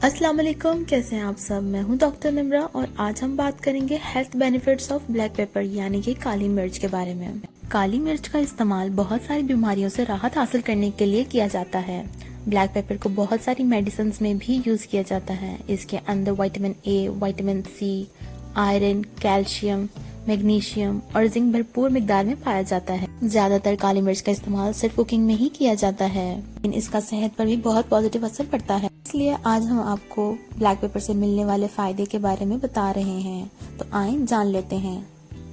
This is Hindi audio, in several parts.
अस्सलाम वालेकुम, कैसे हैं आप सब। मैं हूं डॉक्टर निम्रा और आज हम बात करेंगे health benefits of black pepper यानी कि काली मिर्च के बारे में। काली मिर्च का इस्तेमाल बहुत सारी बीमारियों से राहत हासिल करने के लिए किया जाता है। ब्लैक पेपर को बहुत सारी मेडिसिन में भी यूज किया जाता है। इसके अंदर vitamin A, vitamin C, iron, calcium, magnesium और जिंक भरपूर मिकदार में पाया जाता है। ज्यादातर काली मिर्च का इस्तेमाल सिर्फ कुकिंग में ही किया जाता है, लेकिन इसका सेहत पर भी बहुत पॉजिटिव असर पड़ता है। इसलिए आज हम आपको ब्लैक पेपर से मिलने वाले फायदे के बारे में बता रहे हैं, तो आइए जान लेते हैं।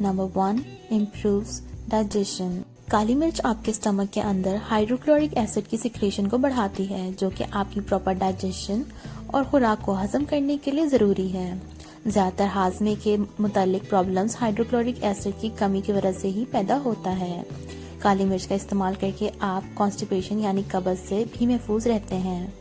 Number 1, improves digestion. काली मिर्च आपके स्टमक के अंदर हाइड्रोक्लोरिक एसिड की सिक्रेशन को बढ़ाती है, जो कि आपकी प्रॉपर डाइजेशन और खुराक को हजम करने के लिए जरूरी है। ज्यादातर हाजमे के मुतालिक प्रॉब्लम्स हाइड्रोक्लोरिक एसिड की कमी की वजह से ही पैदा होता है। काली मिर्च का इस्तेमाल करके आप कॉन्स्टिपेशन यानी कब्ज से भी महफूज रहते हैं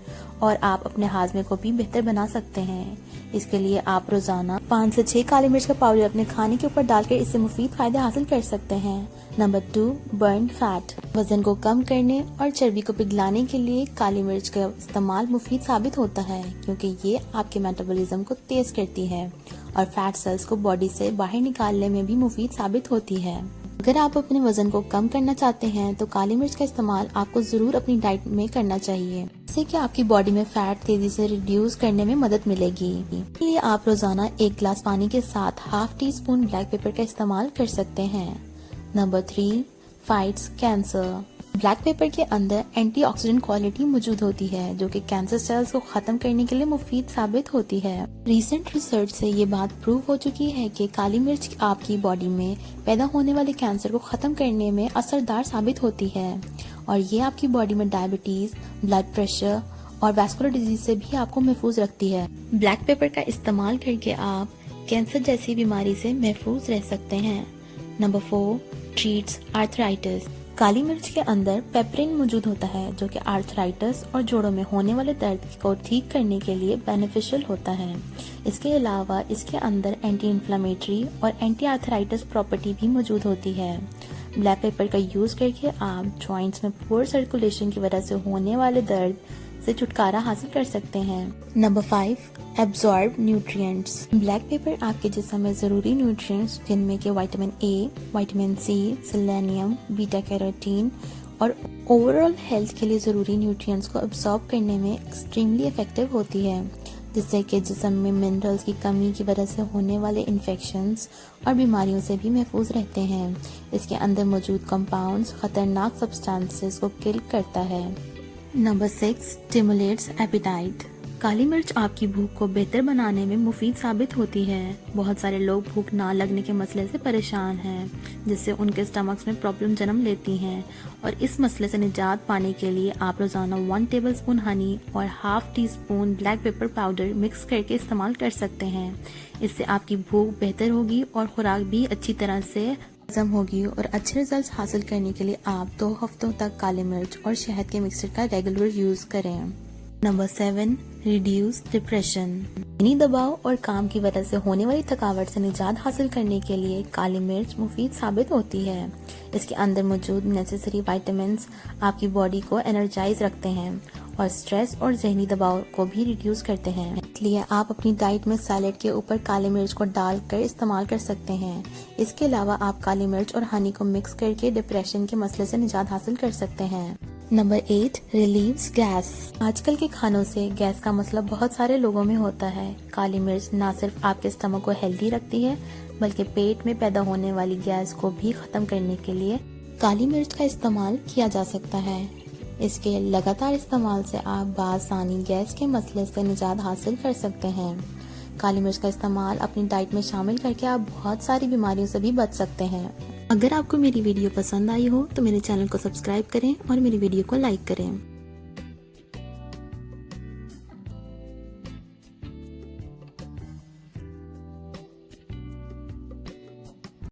और आप अपने हाजमे को भी बेहतर बना सकते हैं। इसके लिए आप रोजाना 5 से 6 काली मिर्च का पाउडर अपने खाने के ऊपर डालकर इससे मुफीद फायदे हासिल कर सकते हैं। Number 2, burn fat. वजन को कम करने और चर्बी को पिघलाने के लिए काली मिर्च का इस्तेमाल मुफीद साबित होता है, क्योंकि ये आपके मेटाबॉलिज्म को तेज करती है और फैट सेल्स को बॉडी से बाहर निकालने में भी मुफीद साबित होती है। अगर आप अपने वजन को कम करना चाहते हैं तो काली मिर्च का इस्तेमाल आपको जरूर अपनी डाइट में करना चाहिए, जिससे कि आपकी बॉडी में फैट तेजी से रिड्यूस करने में मदद मिलेगी। इसलिए आप रोजाना 1 गिलास पानी के साथ ½ टीस्पून ब्लैक पेपर का इस्तेमाल कर सकते हैं। Number 3, fights cancer. Black pepper के अंदर एंटीऑक्सीडेंट क्वालिटी मौजूद होती है, जो कि कैंसर सेल्स को खत्म करने के लिए मुफीद साबित होती है। रीसेंट रिसर्च से ये बात प्रूव हो चुकी है कि काली मिर्च आपकी बॉडी में पैदा होने वाले कैंसर को खत्म करने में असरदार साबित होती है और ये आपकी बॉडी में डायबिटीज, ब्लड प्रेशर और वैस्कुलर डिजीज से भी आपको महफूज रखती है। ब्लैक पेपर का इस्तेमाल करके आप कैंसर जैसी बीमारी से महफूज रह सकते हैं। Number 4, treats arthritis. काली मिर्च के अंदर पेपरिन मौजूद होता है, जो कि आर्थराइटिस और जोड़ों में होने वाले दर्द को ठीक करने के लिए बेनिफिशियल होता है। इसके अलावा इसके अंदर एंटी इन्फ्लेमेटरी और एंटी आर्थराइटिस प्रॉपर्टी भी मौजूद होती है। ब्लैक पेपर का यूज करके आप जॉइंट्स में पुअर सर्कुलेशन की वजह से होने वाले दर्द से छुटकारा हासिल कर सकते हैं। Number 5, absorb nutrients. Black pepper आपके जिस्म में जरूरी न्यूट्रिएंट्स जिनमें के vitamin A, vitamin C, selenium, beta carotene और ओवरऑल हेल्थ के लिए जरूरी न्यूट्रिएंट्स को एब्जॉर्ब करने में एक्सट्रीमली इफेक्टिव होती है, जिससे कि जिस्म में मिनरल्स की कमी की वजह से होने वाले इन्फेक्शंस और बीमारियों से भी महफूज रहते हैं। इसके अंदर मौजूद कंपाउंड्स खतरनाक सब्सटेंसेस को किल करता है। Number 6, stimulates apatite. काली मिर्च आपकी भूख को बेहतर बनाने में मुफीद साबित होती है। बहुत सारे लोग भूख ना लगने के मसले से परेशान हैं, जिससे उनके स्टमक्स में प्रॉब्लम जन्म लेती हैं और इस मसले से निजात पाने के लिए आप रोजाना 1 टेबलस्पून हनी और ½ teaspoon black pepper powder mix करके इस्तेमाल कर सकते हैं। इससे आपकी भूख बेहतर होगी और खुराक भी अच्छी तरह से हजम होगी और अच्छे रिजल्ट्स हासिल करने के लिए आप 2 हफ्तों तक काली मिर्च और शहद के मिक्सचर का रेगुलर यूज करें। Number 7, reduce depression. ज़हनी दबाव और काम की वजह से होने वाली थकावट से निजात हासिल करने के लिए काली मिर्च मुफीद साबित होती है। इसके अंदर मौजूद नेसेसरी विटामिन्स आपकी बॉडी को एनर्जाइज रखते हैं और स्ट्रेस और ज़हनी दबाव को भी रिड्यूस करते हैं। इसलिए आप अपनी डाइट में सैलेड के ऊपर काली मिर्च को डालकर इस्तेमाल कर सकते हैं। इसके अलावा आप काली मिर्च और हनी को मिक्स करके डिप्रेशन के मसले से निजात हासिल कर सकते हैं। Number 8, relieves gas. आजकल के खानों से गैस का मसला बहुत सारे लोगों में होता है। काली मिर्च न सिर्फ आपके स्टमक को हेल्दी रखती है, बल्कि पेट में पैदा होने वाली गैस को भी खत्म करने के लिए काली मिर्च का इस्तेमाल किया जा सकता है। इसके लगातार इस्तेमाल से आप बासानी गैस के मसले से निजात हासिल कर सकते हैं। काली मिर्च का इस्तेमाल अपनी डाइट में शामिल करके आप बहुत सारी बीमारियों से भी बच सकते हैं। अगर आपको मेरी वीडियो पसंद आई हो तो मेरे चैनल को सब्सक्राइब करें और मेरी वीडियो को लाइक करें।